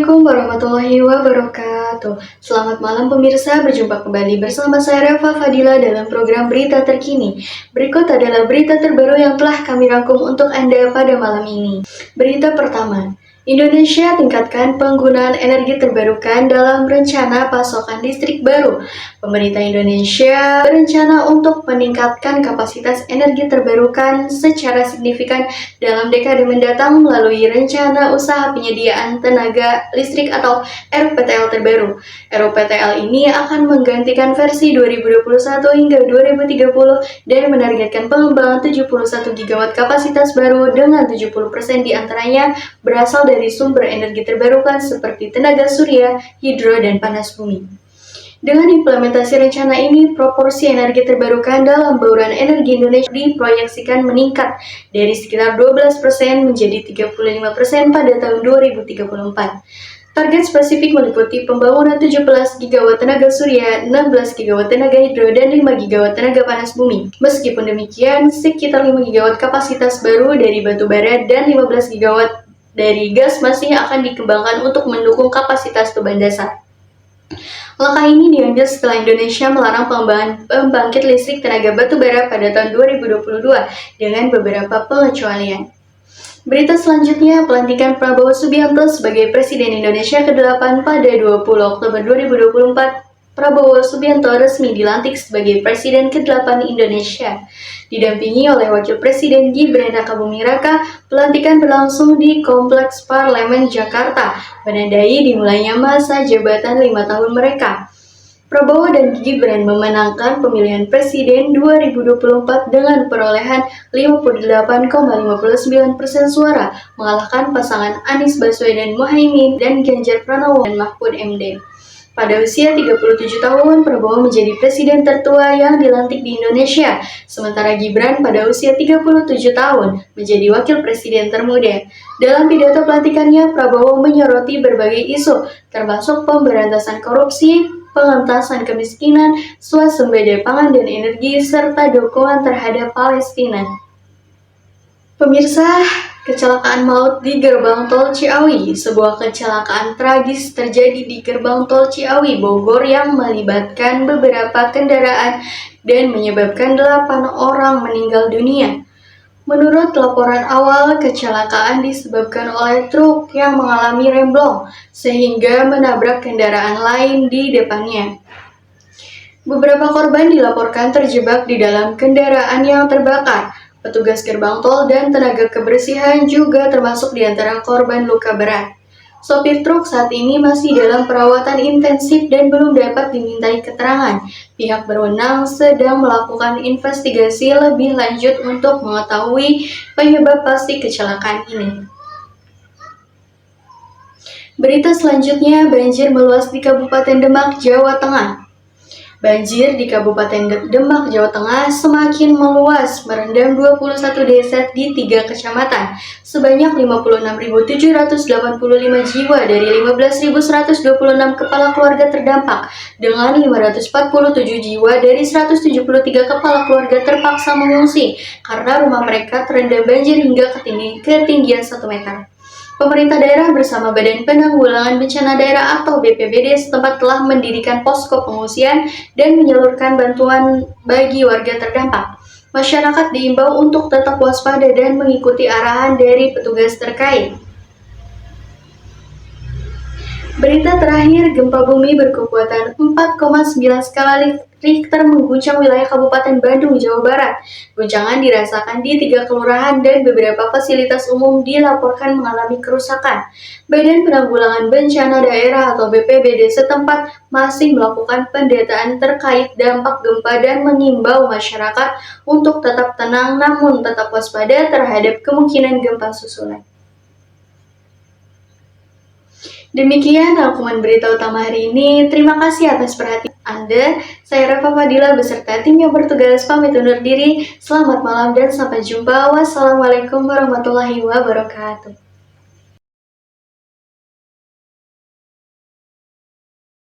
Assalamualaikum warahmatullahi wabarakatuh. Selamat malam pemirsa, berjumpa kembali bersama saya Reva Fadila dalam program Berita Terkini. Berikut adalah berita terbaru yang telah kami rangkum untuk Anda pada malam ini. Berita pertama, Indonesia tingkatkan penggunaan energi terbarukan dalam rencana pasokan listrik baru. Pemerintah Indonesia berencana untuk meningkatkan kapasitas energi terbarukan secara signifikan dalam dekade mendatang melalui Rencana Usaha Penyediaan Tenaga Listrik atau RUPTL terbaru. RUPTL ini akan menggantikan versi 2021 hingga 2030 dan menargetkan pengembangan 71 gigawatt kapasitas baru dengan 70% diantaranya berasal dari sumber energi terbarukan seperti tenaga surya, hidro, dan panas bumi. Dengan implementasi rencana ini, proporsi energi terbarukan dalam bauran energi Indonesia diproyeksikan meningkat dari sekitar 12% menjadi 35% pada tahun 2034. Target spesifik meliputi pembangunan 17 gigawatt tenaga surya, 16 gigawatt tenaga hidro, dan 5 gigawatt tenaga panas bumi. Meskipun demikian, sekitar 5 gigawatt kapasitas baru dari batu bara dan 15 gigawatt dari gas masih akan dikembangkan untuk mendukung kapasitas beban dasar. Langkah ini diambil setelah Indonesia melarang pengembangan pembangkit listrik tenaga batu bara pada tahun 2022 dengan beberapa pengecualian. Berita selanjutnya, pelantikan Prabowo Subianto sebagai Presiden Indonesia ke-8 pada 20 Oktober 2024. Prabowo Subianto resmi dilantik sebagai Presiden ke-8 Indonesia. Didampingi oleh Wakil Presiden Gibran Rakabuming Raka, pelantikan berlangsung di Kompleks Parlemen Jakarta, menandai dimulainya masa jabatan 5 tahun mereka. Prabowo dan Gibran memenangkan pemilihan presiden 2024 dengan perolehan 58,59% suara, mengalahkan pasangan Anies Baswedan Muhaimin dan Ganjar Pranowo dan Mahfud MD. Pada usia 37 tahun, Prabowo menjadi presiden tertua yang dilantik di Indonesia, sementara Gibran pada usia 37 tahun menjadi wakil presiden termuda. Dalam pidato pelantikannya, Prabowo menyoroti berbagai isu, termasuk pemberantasan korupsi, pengentasan kemiskinan, swasembada pangan dan energi, serta dukungan terhadap Palestina. Pemirsa, kecelakaan maut di gerbang tol Ciawi. Sebuah kecelakaan tragis terjadi di gerbang tol Ciawi, Bogor yang melibatkan beberapa kendaraan dan menyebabkan 8 orang meninggal dunia. Menurut laporan awal, kecelakaan disebabkan oleh truk yang mengalami remblong sehingga menabrak kendaraan lain di depannya. Beberapa korban dilaporkan terjebak di dalam kendaraan yang terbakar. Petugas gerbang tol dan tenaga kebersihan juga termasuk di antara korban luka berat. Sopir truk saat ini masih dalam perawatan intensif dan belum dapat dimintai keterangan. Pihak berwenang sedang melakukan investigasi lebih lanjut untuk mengetahui penyebab pasti kecelakaan ini. Berita selanjutnya, banjir meluas di Kabupaten Demak, Jawa Tengah. Banjir di Kabupaten Demak, Jawa Tengah semakin meluas, merendam 21 desa di 3 kecamatan. Sebanyak 56.785 jiwa dari 15.126 kepala keluarga terdampak, dengan 547 jiwa dari 173 kepala keluarga terpaksa mengungsi karena rumah mereka terendam banjir hingga ketinggian 1 meter. Pemerintah daerah bersama Badan Penanggulangan Bencana Daerah atau BPBD setempat telah mendirikan posko pengungsian dan menyalurkan bantuan bagi warga terdampak. Masyarakat diimbau untuk tetap waspada dan mengikuti arahan dari petugas terkait. Berita terakhir, gempa bumi berkekuatan 4,9 skala Richter mengguncang wilayah Kabupaten Bandung, Jawa Barat. Guncangan dirasakan di 3 kelurahan dan beberapa fasilitas umum dilaporkan mengalami kerusakan. Badan Penanggulangan Bencana Daerah atau BPBD setempat masih melakukan pendataan terkait dampak gempa dan mengimbau masyarakat untuk tetap tenang namun tetap waspada terhadap kemungkinan gempa susulan. Demikian rangkuman berita utama hari ini. Terima kasih atas perhatian Anda. Saya Reva Fadila beserta tim yang bertugas pamit undur diri. Selamat malam dan sampai jumpa. Wassalamualaikum warahmatullahi wabarakatuh.